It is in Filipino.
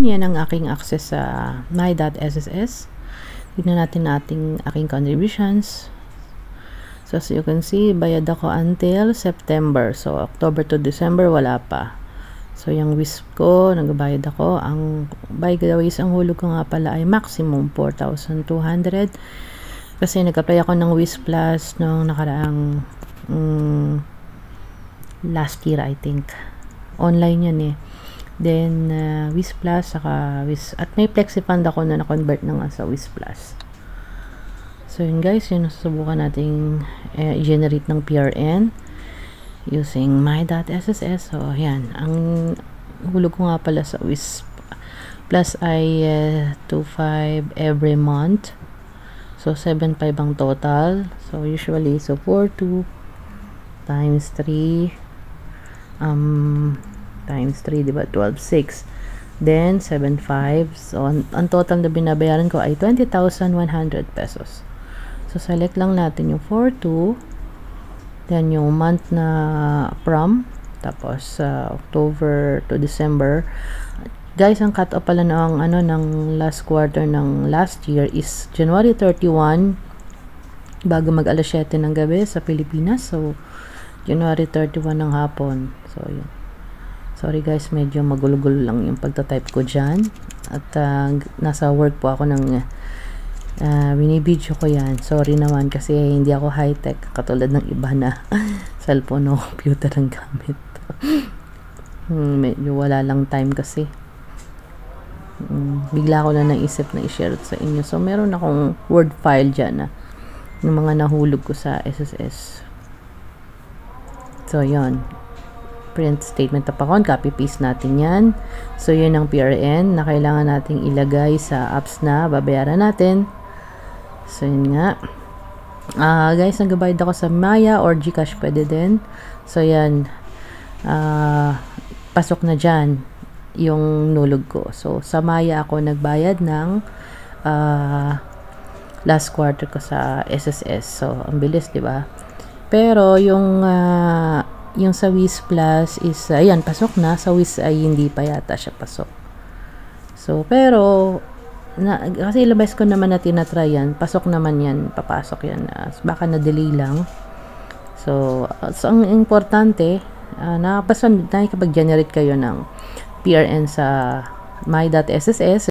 ngayon, yan ang aking access sa my.sss. Tignan natin aking contributions. So, as you can see, bayad ako until September. So, October to December, wala pa. So, yung WISP ko, nagbayad ako. Ang, by the way, ang hulog ko nga pala ay maximum 4,200. Kasi nag-apply ako ng WISP Plus nung nakaraang last year, I think. Online yan eh. Then, WISP Plus, saka WISP, at may FlexiFund ako na na-convert na nga sa WISP Plus. So, yun guys, yun susubukan nating generate ng PRN using my.sss. So, yan. Ang hulog ko nga pala sa WISP Plus ay 2.5 every month. So, 7.5 ang total. So, usually, so 4.2 times 3 times 3, diba? 12.6. Then, 7.5. So, ang total na binabayaran ko ay 20,100 pesos. So, select lang natin yung 4.2. Then, yung month na from. Tapos, October to December. Guys, ang cut-off pala ng, ng last quarter ng last year is January 31 bago mag alas 7 ng gabi sa Pilipinas. So, January 31 ng hapon. So, yun. Sorry guys, medyo magulo-gulo lang yung pagta-type ko dyan. At nasa work po ako ng binibidyo ko yan. Sorry naman kasi hindi ako high-tech katulad ng iba na cellphone o computer ang gamit. Medyo wala lang time kasi. Bigla ko na naisip na i-share sa inyo. So, meron akong Word file dyan na ng mga nahulog ko sa SSS. So, yun. Print statement of account, copy-paste natin yan. So, yun ang PRN na kailangan nating ilagay sa apps na babayaran natin. So, yun nga. Guys, nagbabayad ako sa Maya or GCash, pwede din. So, yan. Pasok na dyan yung nulog ko. So, sa Maya ako nagbayad ng last quarter ko sa SSS. So, ang bilis, di ba? Pero, yung sa WISP Plus is, ayan, pasok na. Sa WISP ay hindi pa yata siya pasok. So, pero, kasi ilabas ko naman na tinatry yan. Pasok naman yan. Papasok yan. Baka na-delay lang. So ang importante, nakapag-generate kayo ng PRN sa my.sss.